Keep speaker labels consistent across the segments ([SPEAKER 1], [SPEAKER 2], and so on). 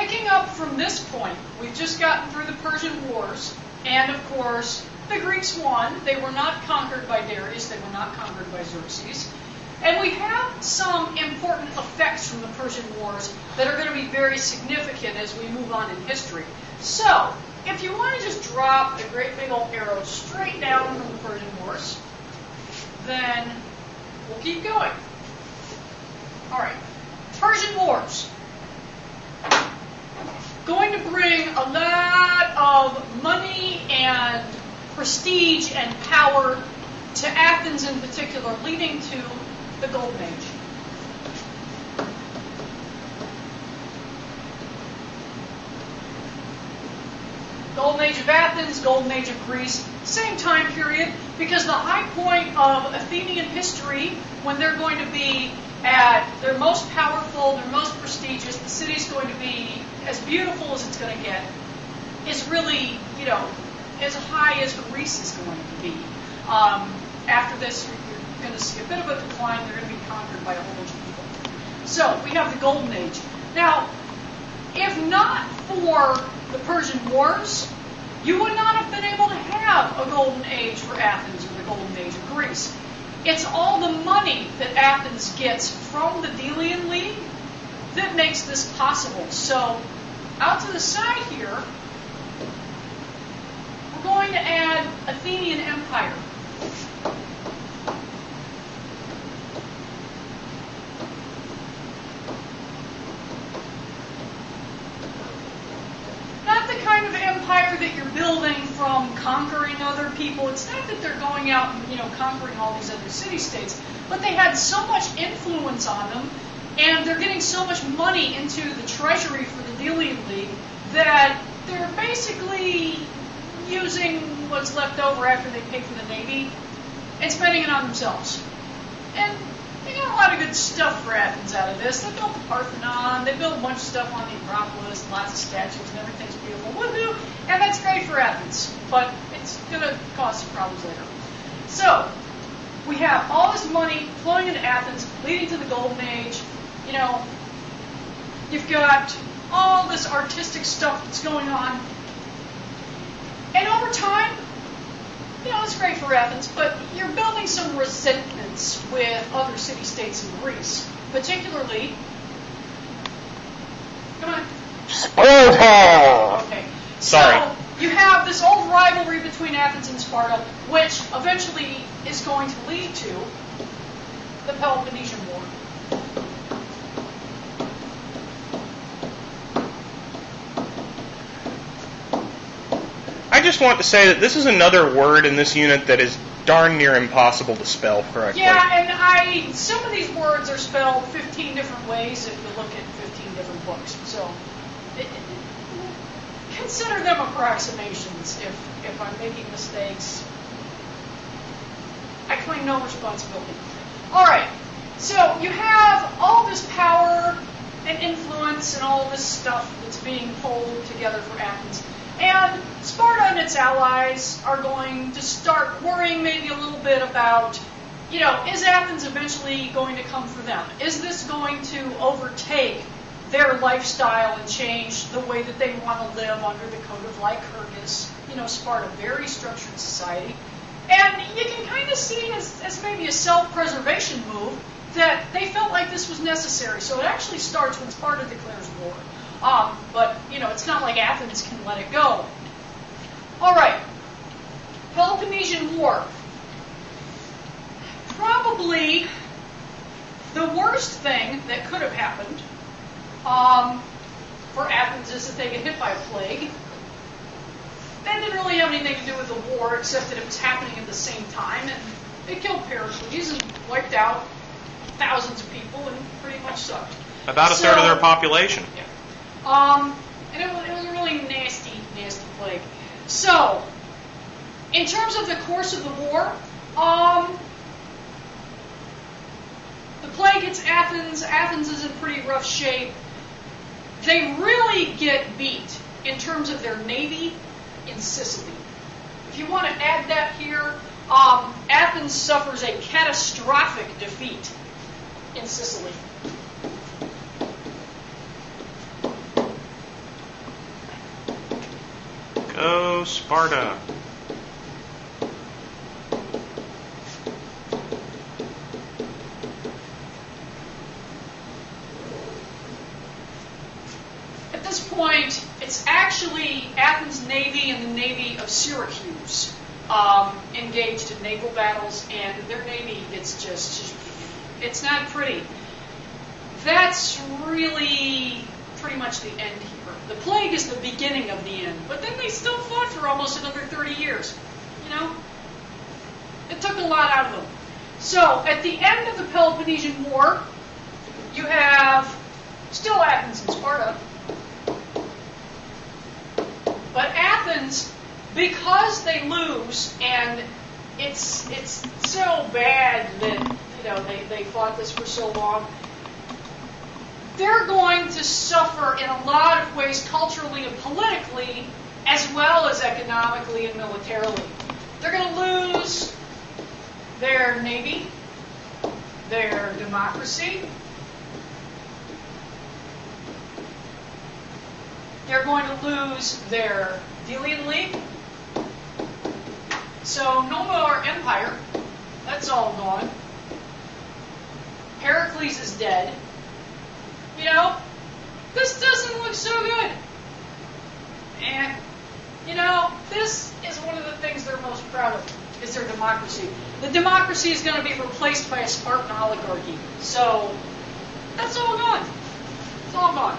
[SPEAKER 1] picking up from this point, we've just gotten through the Persian Wars, and of course, the Greeks won. They were not conquered by Darius, they were not conquered by Xerxes. And we have some important effects from the Persian Wars that are going to be very significant as we move on in history. So, if you want to just drop a great big old arrow straight down from the Persian Wars, then we'll keep going. Alright, Persian Wars. Going to bring a lot of money and prestige and power to Athens in particular, leading to the Golden Age. Golden Age of Athens, Golden Age of Greece, same time period, because the high point of Athenian history, when they're going to be at their most powerful, their most prestigious, the city's going to be as beautiful as it's going to get, is really, as high as Greece is going to be. After this, you're going to see a bit of a decline. They're going to be conquered by a whole bunch of people. So, we have the Golden Age. Now, if not for the Persian Wars, you would not have been able to have a Golden Age for Athens or the Golden Age of Greece. It's all the money that Athens gets from the Delian League that makes this possible. So, out to the side here, we're going to add Athenian Empire. Not the kind of empire that you're building from conquering other people. It's not that they're going out and conquering all these other city-states, but they had so much influence on them, and they're getting so much money into the treasury for the Delian League that they're basically using what's left over after they pay for the navy and spending it on themselves. And they got a lot of good stuff for Athens out of this. They built the Parthenon, they built a bunch of stuff on the Acropolis, lots of statues, and everything's beautiful. Woohoo! And that's great for Athens, but it's going to cause some problems later. So, we have all this money flowing into Athens, leading to the Golden Age. You've got all this artistic stuff that's going on. And over time, it's great for Athens, but you're building some resentments with other city-states in Greece. Particularly, come on.
[SPEAKER 2] Sparta!
[SPEAKER 1] Okay.
[SPEAKER 2] Sorry.
[SPEAKER 1] So, you have this old rivalry between Athens and Sparta, which eventually is going to lead to the Peloponnesian War.
[SPEAKER 2] I just want to say that this is another word in this unit that is darn near impossible to spell correctly.
[SPEAKER 1] Yeah, and some of these words are spelled 15 different ways if you look at 15 different books. So consider them approximations. If I'm making mistakes, I claim no responsibility. All right, so you have all this power and influence and all this stuff that's being pulled together for Athens. And Sparta and its allies are going to start worrying maybe a little bit about, is Athens eventually going to come for them? Is this going to overtake their lifestyle and change the way that they want to live under the code of Lycurgus? Sparta, very structured society. And you can kind of see as maybe a self-preservation move that they felt like this was necessary. So it actually starts when Sparta declares war. But, it's not like Athens can let it go. All right. Peloponnesian War. Probably the worst thing that could have happened for Athens is that they get hit by a plague. That didn't really have anything to do with the war, except that it was happening at the same time, and it killed Pericles and wiped out thousands of people and pretty much sucked.
[SPEAKER 2] About a third of their population.
[SPEAKER 1] Yeah. And it was a really nasty, nasty plague. So, in terms of the course of the war, the plague hits Athens. Athens is in pretty rough shape. They really get beat in terms of their navy in Sicily. If you want to add that here, Athens suffers a catastrophic defeat in Sicily.
[SPEAKER 2] go Sparta.
[SPEAKER 1] At this point, it's actually Athens' navy and the navy of Syracuse engaged in naval battles, and their navy, it's not pretty. That's really pretty much the end here. The plague is the beginning of the end, but then they still fought for almost another 30 years. You know? It took a lot out of them. So, at the end of the Peloponnesian War, you have still Athens and Sparta. But Athens, because they lose, and it's so bad that they fought this for so long, they're going to suffer in a lot of ways culturally and politically, as well as economically and militarily. They're going to lose their navy, their democracy. They're going to lose their Delian League. So no more empire. That's all gone. Pericles is dead. You know, this doesn't look so good. And, this is one of the things they're most proud of, is their democracy. The democracy is going to be replaced by a Spartan oligarchy. So, that's all gone. It's all gone.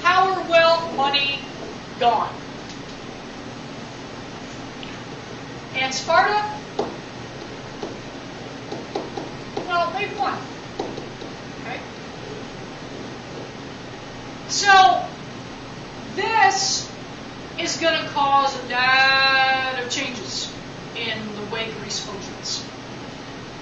[SPEAKER 1] Power, wealth, money, gone. And Sparta, well, they've won. Okay? So, this is going to cause a lot of changes in the way Greece functions.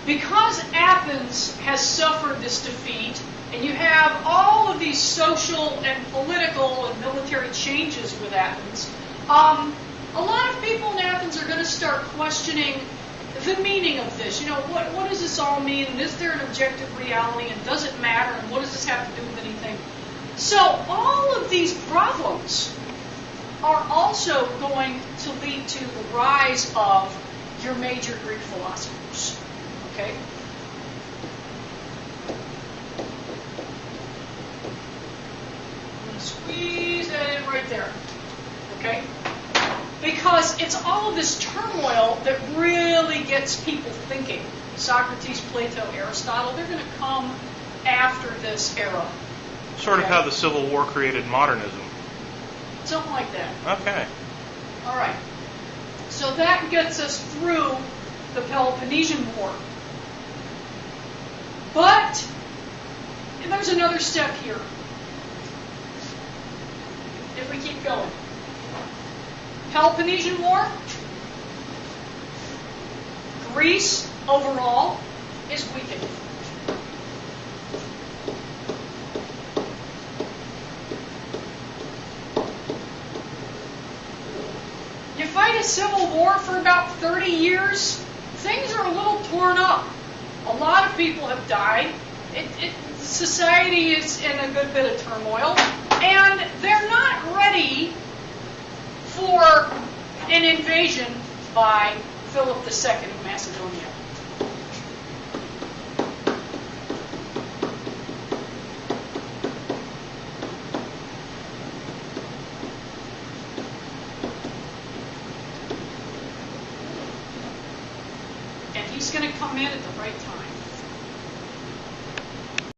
[SPEAKER 1] Because Athens has suffered this defeat, and you have all of these social and political and military changes with Athens, a lot of people in Athens are going to start questioning the meaning of this. What does this all mean? And is there an objective reality? And does it matter? And what does this have to do with anything? So all of these problems are also going to lead to the rise of your major Greek philosophers. Okay? I'm going to squeeze that in right there. Okay? Because it's all of this turmoil that really gets people thinking. Socrates, Plato, Aristotle, they're going to come after this era.
[SPEAKER 2] Sort of how the Civil War created modernism.
[SPEAKER 1] Something like that.
[SPEAKER 2] Okay.
[SPEAKER 1] All right. So that gets us through the Peloponnesian War. But there's another step here. If we keep going. Peloponnesian War, Greece overall is weakened. You fight a civil war for about 30 years, things are a little torn up. A lot of people have died. Society is in a good bit of turmoil, and they're not ready for an invasion by Philip II of Macedonia. And he's going to come in at the right time.